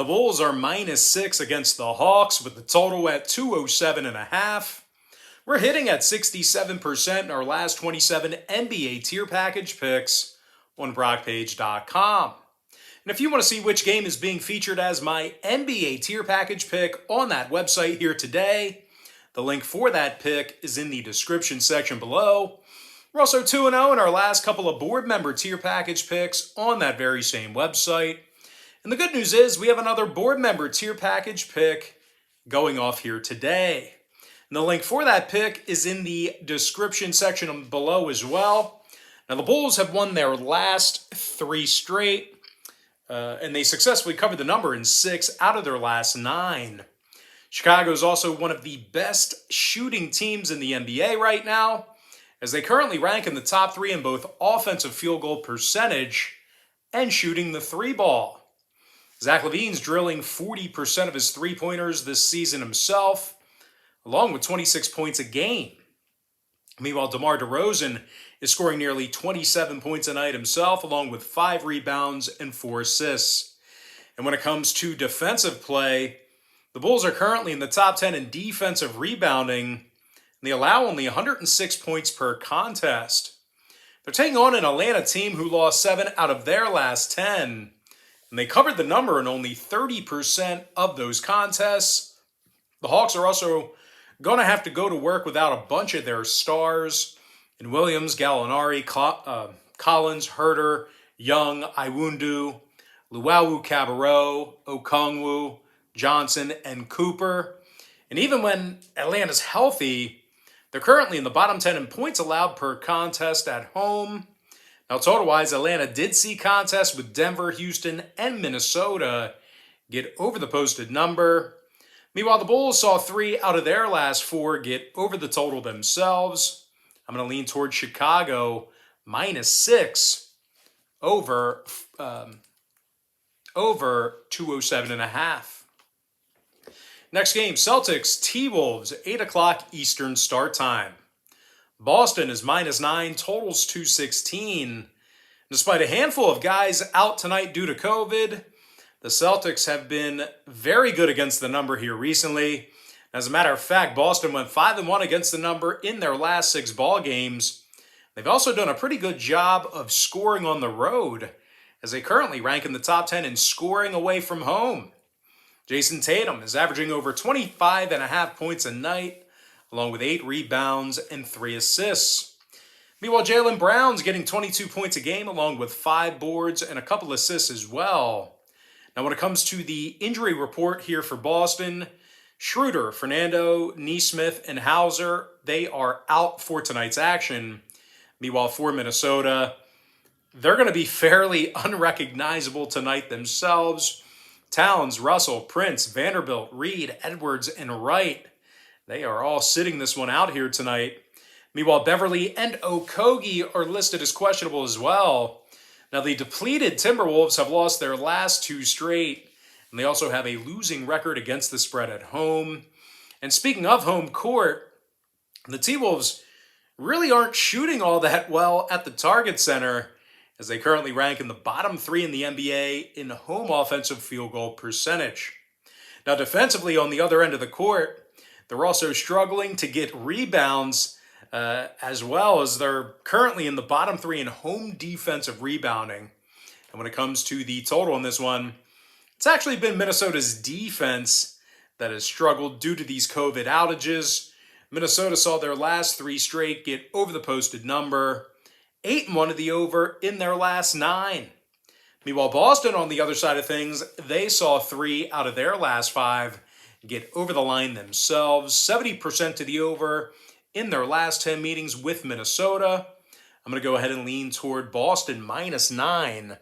The Bulls are -6 against the Hawks with the total at 207.5. We're hitting at 67% in our last 27 NBA tier package picks on BrockPage.com. And if you want to see which game is being featured as my NBA tier package pick on that website here today, the link for that pick is in the description section below. We're also 2-0 in our last couple of board member tier package picks on that very same website. And the good news is we have another board member tier package pick going off here today. And the link for that pick is in the description section below as well. Now the Bulls have won their last 3 straight, and they successfully covered the number in 6 out of their last 9. Chicago is also one of the best shooting teams in the NBA right now, as they currently rank in the top 3 in both offensive field goal percentage and shooting the 3 ball. Zach LaVine's drilling 40% of his three-pointers this season himself, along with 26 points a game. Meanwhile, DeMar DeRozan is scoring nearly 27 points a night himself, along with 5 rebounds and 4 assists. And when it comes to defensive play, the Bulls are currently in the top 10 in defensive rebounding, and they allow only 106 points per contest. They're taking on an Atlanta team who lost 7 out of their last 10, and they covered the number in only 30% of those contests. The Hawks are also going to have to go to work without a bunch of their stars in Williams, Gallinari, Collins, Herter, Young, Iwundu, Luau Cabarro, Okongwu, Johnson, and Cooper. And even when Atlanta's healthy, they're currently in the bottom 10 in points allowed per contest at home. Now, total-wise, Atlanta did see contests with Denver, Houston, and Minnesota get over the posted number. Meanwhile, the Bulls saw 3 out of their last 4 get over the total themselves. I'm going to lean towards Chicago -6 over 207.5. Next game, Celtics, T-Wolves, 8 o'clock Eastern start time. Boston is -9, totals 216. Despite a handful of guys out tonight due to COVID, the Celtics have been very good against the number here recently. As a matter of fact, Boston went 5-1 against the number in their last 6 ball games. They've also done a pretty good job of scoring on the road, as they currently rank in the top 10 in scoring away from home. Jason Tatum is averaging over 25.5 points a night, along with 8 rebounds and 3 assists. Meanwhile, Jaylen Brown's getting 22 points a game, along with 5 boards and a couple assists as well. Now, when it comes to the injury report here for Boston, Schroeder, Fernando, Nesmith, and Hauser, they are out for tonight's action. Meanwhile, for Minnesota, they're going to be fairly unrecognizable tonight themselves. Towns, Russell, Prince, Vanderbilt, Reed, Edwards, and Wright, they are all sitting this one out here tonight. Meanwhile, Beverly and Okogie are listed as questionable as well. Now, the depleted Timberwolves have lost their last 2 straight, and they also have a losing record against the spread at home. And speaking of home court, the T-Wolves really aren't shooting all that well at the target center, as they currently rank in the bottom 3 in the NBA in home offensive field goal percentage. Now, defensively on the other end of the court, they're also struggling to get rebounds, as well as they're currently in the bottom 3 in home defensive rebounding. And when it comes to the total on this one, it's actually been Minnesota's defense that has struggled due to these COVID outages. Minnesota saw their last 3 straight get over the posted number, 8-1 of the over in their last 9. Meanwhile, Boston, on the other side of things, they saw 3 out of their last 5 get over the line themselves, 70% to the over in their last 10 meetings with Minnesota. I'm going to go ahead and lean toward Boston -9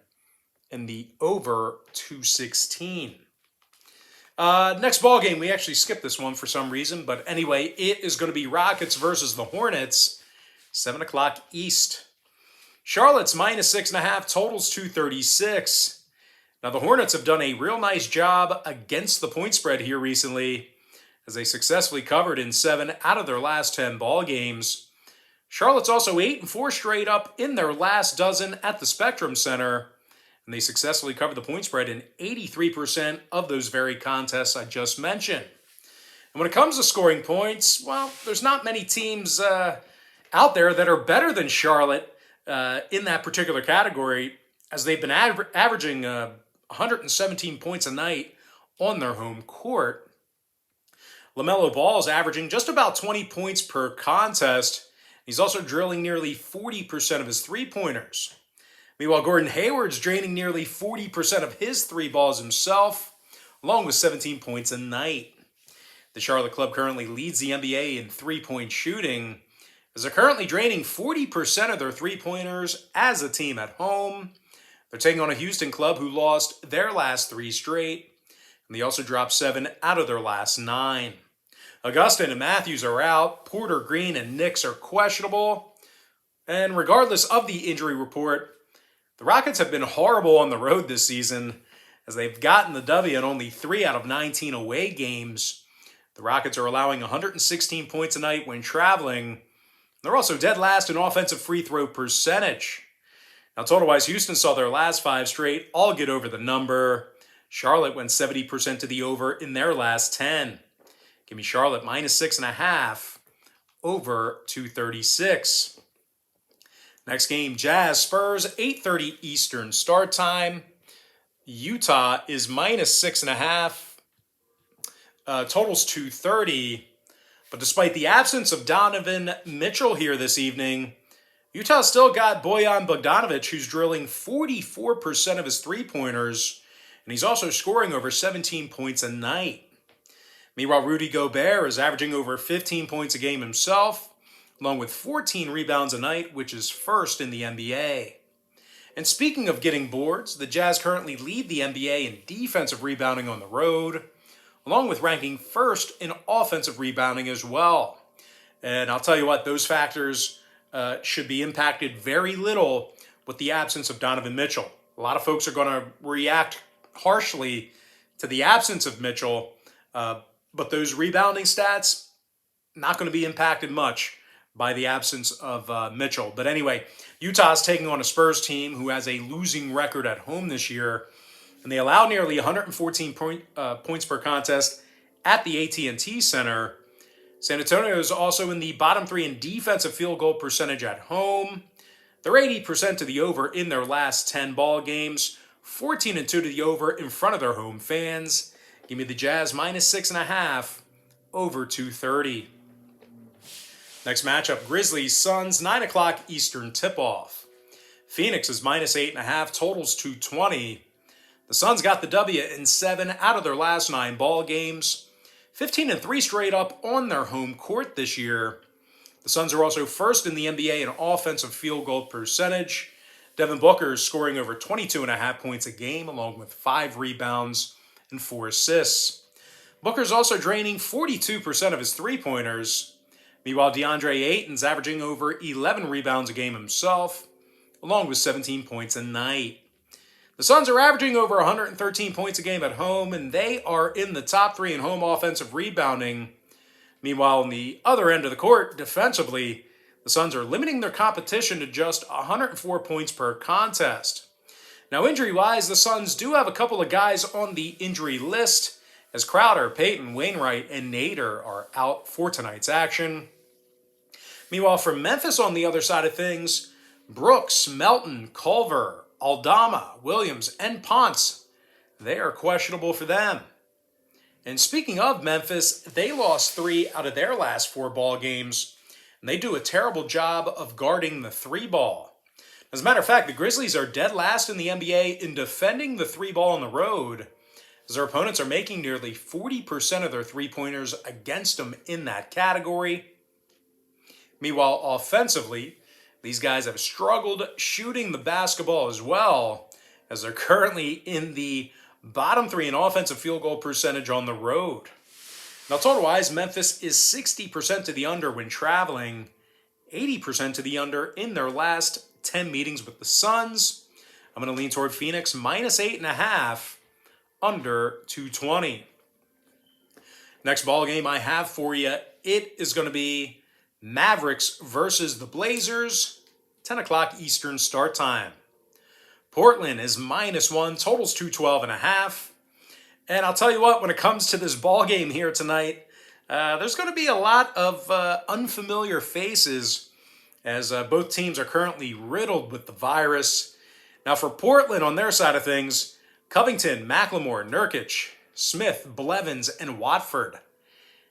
and the over 216. Next ball game, we actually skipped this one for some reason, but anyway, it is going to be Rockets versus the Hornets, 7 o'clock East. Charlotte's -6.5, totals 236. Now, the Hornets have done a real nice job against the point spread here recently, as they successfully covered in 7 out of their last 10 ball games. Charlotte's also 8-4 straight up in their last dozen at the Spectrum Center. and they successfully covered the point spread in 83% of those very contests I just mentioned. And when it comes to scoring points, well, there's not many teams out there that are better than Charlotte in that particular category, as they've been averaging 117 points a night on their home court. LaMelo Ball is averaging just about 20 points per contest. He's also drilling nearly 40% of his three-pointers. Meanwhile, Gordon Hayward's draining nearly 40% of his three balls himself, along with 17 points a night. The Charlotte club currently leads the NBA in three-point shooting, as they're currently draining 40% of their three-pointers as a team at home. They're taking on a Houston club who lost their last 3 straight, and they also dropped 7 out of their last 9. Augustin and Matthews are out. Porter, Green, and Knicks are questionable. And regardless of the injury report, the Rockets have been horrible on the road this season, as they've gotten the W in only 3 out of 19 away games. The Rockets are allowing 116 points a night when traveling. They're also dead last in offensive free throw percentage. Now, total-wise, Houston saw their last 5 straight all get over the number. Charlotte went 70% to the over in their last 10. Give me Charlotte minus 6.5 over 236. Next game, Jazz Spurs, 8:30 Eastern start time. Utah is minus 6.5. Totals 230. But despite the absence of Donovan Mitchell here this evening, Utah still got Bojan Bogdanovic, who's drilling 44% of his three-pointers, and he's also scoring over 17 points a night. Meanwhile, Rudy Gobert is averaging over 15 points a game himself, along with 14 rebounds a night, which is first in the NBA. And speaking of getting boards, the Jazz currently lead the NBA in defensive rebounding on the road, along with ranking first in offensive rebounding as well. And I'll tell you what, those factors should be impacted very little with the absence of Donovan Mitchell. A lot of folks are going to react harshly to the absence of Mitchell, but those rebounding stats, not going to be impacted much by the absence of Mitchell. But anyway, Utah's taking on a Spurs team who has a losing record at home this year, and they allow nearly 114 points per contest at the AT&T Center. San Antonio is also in the bottom 3 in defensive field goal percentage at home. They're 80% to the over in their last 10 ball games, 14-2 to the over in front of their home fans. Give me the Jazz minus 6.5 over 230. Next matchup, Grizzlies Suns, 9 o'clock Eastern tip-off. Phoenix is minus 8.5, totals 220. The Suns got the W in 7 out of their last 9 ball games, 15-3 straight up on their home court this year. The Suns are also first in the NBA in offensive field goal percentage. Devin Booker is scoring over 22.5 points a game, along with 5 rebounds and 4 assists. Booker's also draining 42% of his three-pointers. Meanwhile, DeAndre Ayton's averaging over 11 rebounds a game himself, along with 17 points a night. The Suns are averaging over 113 points a game at home, and they are in the top 3 in home offensive rebounding. Meanwhile, on the other end of the court, defensively, the Suns are limiting their competition to just 104 points per contest. Now, injury-wise, the Suns do have a couple of guys on the injury list, as Crowder, Payton, Wainwright, and Nader are out for tonight's action. Meanwhile, for Memphis on the other side of things, Brooks, Melton, Culver, Aldama, Williams, and Ponce, they are questionable for them. And speaking of Memphis, they lost 3 out of their last 4 ball games, and they do a terrible job of guarding the 3-ball. As a matter of fact, the Grizzlies are dead last in the NBA in defending the 3-ball on the road, as their opponents are making nearly 40% of their three-pointers against them in that category. Meanwhile, offensively, these guys have struggled shooting the basketball as well, as they're currently in the bottom 3 in offensive field goal percentage on the road. Now, total-wise, Memphis is 60% to the under when traveling, 80% to the under in their last 10 meetings with the Suns. I'm going to lean toward Phoenix minus 8.5, under 220. Next ball game I have for you, it is going to be Mavericks versus the Blazers, 10 o'clock Eastern start time. Portland is -1, totals 212.5. And I'll tell you what, when it comes to this ball game here tonight, there's going to be a lot of unfamiliar faces as both teams are currently riddled with the virus. Now for Portland on their side of things, Covington, McLemore, Nurkic, Smith, Blevins, and Watford,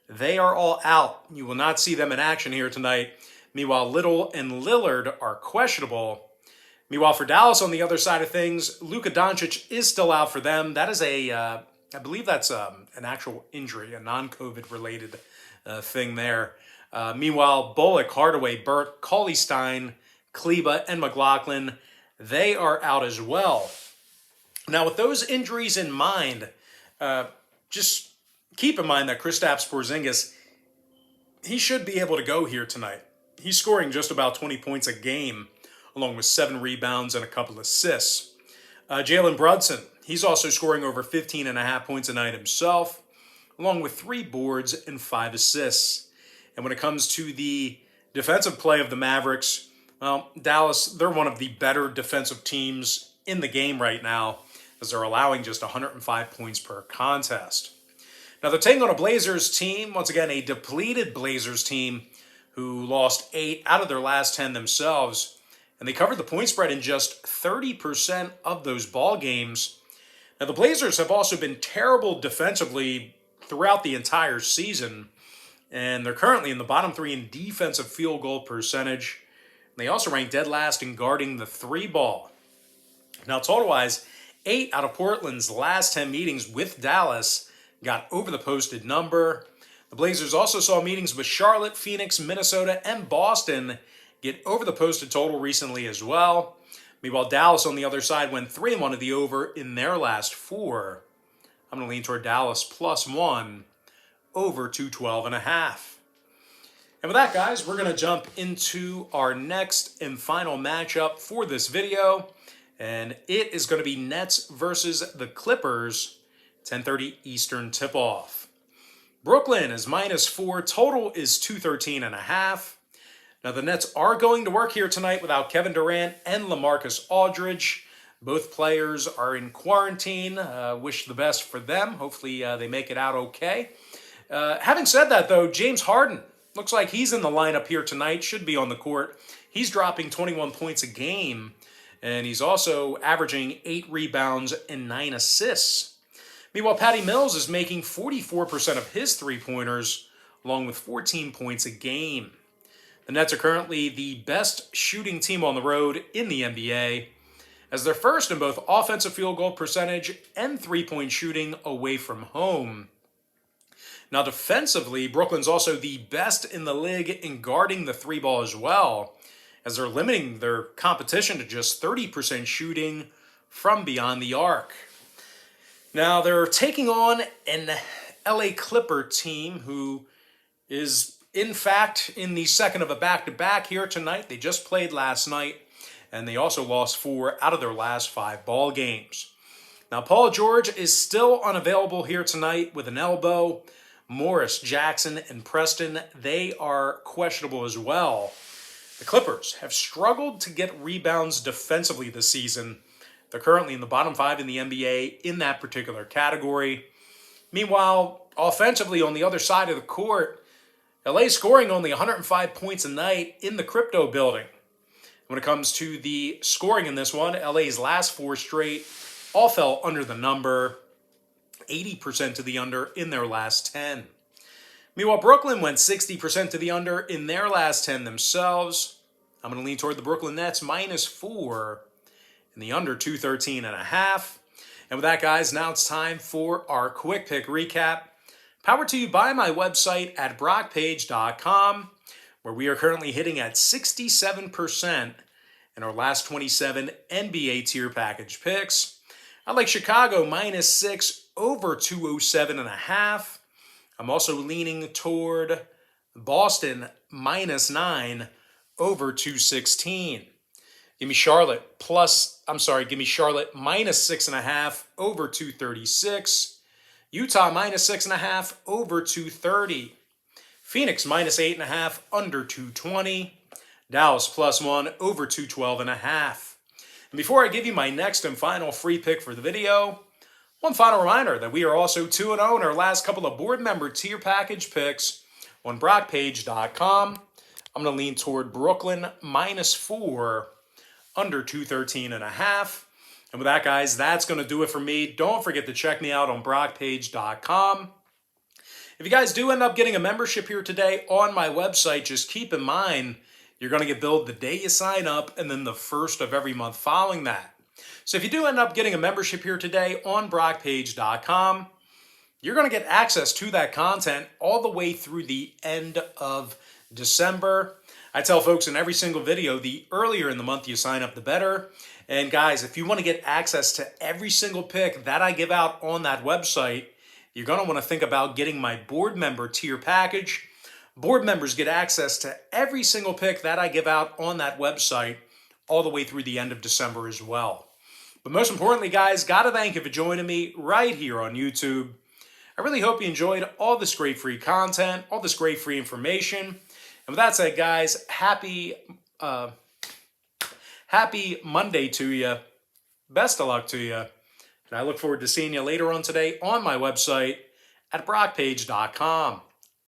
they are all out. You will not see them in action here tonight. Meanwhile, Little and Lillard are questionable. Meanwhile, for Dallas on the other side of things, Luka Doncic is still out for them. That is I believe that's an actual injury, a non-COVID related thing there. Meanwhile, Bullock, Hardaway, Burke, Cauley-Stein, Kleba, and McLaughlin, they are out as well. Now, with those injuries in mind, just keep in mind that Kristaps Porzingis, he should be able to go here tonight. He's scoring just about 20 points a game, along with 7 rebounds and a couple assists. Jalen Brunson, he's also scoring over 15.5 points a night himself, along with 3 boards and 5 assists. And when it comes to the defensive play of the Mavericks, well, Dallas, they're one of the better defensive teams in the game right now, as they're allowing just 105 points per contest. Now they're taking on a Blazers team, once again a depleted Blazers team, who lost 8 out of their last 10 themselves, and they covered the point spread in just 30% of those ball games. Now the Blazers have also been terrible defensively throughout the entire season, and they're currently in the bottom 3 in defensive field goal percentage. They also rank dead last in guarding the 3 ball. Now total-wise, 8 out of Portland's last 10 meetings with Dallas got over the posted number. The Blazers also saw meetings with Charlotte, Phoenix, Minnesota, and Boston get over the posted total recently as well. Meanwhile, Dallas on the other side went 3-1 of the over in their last 4. I'm going to lean toward Dallas +1 over 212.5. And with that, guys, we're going to jump into our next and final matchup for this video. And it is going to be Nets versus the Clippers, 10:30 Eastern tip-off. Brooklyn is -4. Total is 213.5. Now, the Nets are going to work here tonight without Kevin Durant and LaMarcus Aldridge. Both players are in quarantine. Wish the best for them. Hopefully, they make it out okay. Having said that, though, James Harden looks like he's in the lineup here tonight. Should be on the court. He's dropping 21 points a game. And he's also averaging 8 rebounds and 9 assists. Meanwhile, Patty Mills is making 44% of his three-pointers, along with 14 points a game. The Nets are currently the best shooting team on the road in the NBA, as they're first in both offensive field goal percentage and three-point shooting away from home. Now, defensively, Brooklyn's also the best in the league in guarding the 3-ball as well, as they're limiting their competition to just 30% shooting from beyond the arc. Now, they're taking on an LA Clipper team who is, in fact, in the second of a back-to-back here tonight. They just played last night, and they also lost 4 out of their last 5 ball games. Now, Paul George is still unavailable here tonight with an elbow. Morris, Jackson, and Preston, they are questionable as well. The Clippers have struggled to get rebounds defensively this season. They're currently in the bottom 5 in the NBA in that particular category. Meanwhile, offensively on the other side of the court, LA scoring only 105 points a night in the crypto building. When it comes to the scoring in this one, LA's last 4 straight all fell under the number, 80% to the under in their last 10. Meanwhile, Brooklyn went 60% to the under in their last 10 themselves. I'm going to lean toward the Brooklyn Nets -4 and the under 213.5. And with that, guys, now it's time for our quick pick recap. Powered to you by my website at brockpage.com, where we are currently hitting at 67% in our last 27 NBA tier package picks. I like Chicago -6 over 207.5. I'm also leaning toward Boston -9 over 216. Give me Charlotte -6.5 over 236. Utah -6.5 over 230. Phoenix -8.5 under 220. Dallas +1 over 212.5. And before I give you my next and final free pick for the video, one final reminder that we are also 2-0 in our last couple of board member tier package picks on BrockPage.com. I'm going to lean toward Brooklyn -4, under 213.5. And with that, guys, that's going to do it for me. Don't forget to check me out on BrockPage.com. If you guys do end up getting a membership here today on my website, just keep in mind you're going to get billed the day you sign up and then the first of every month following that. So if you do end up getting a membership here today on BrockPage.com, you're going to get access to that content all the way through the end of December. I tell folks in every single video, the earlier in the month you sign up, the better. And guys, if you want to get access to every single pick that I give out on that website, you're going to want to think about getting my board member tier package. Board members get access to every single pick that I give out on that website all the way through the end of December as well. But most importantly, guys, got to thank you for joining me right here on YouTube. I really hope you enjoyed all this great free content, all this great free information. And with that said, guys, happy Monday to you. Best of luck to you. And I look forward to seeing you later on today on my website at BrockPage.com.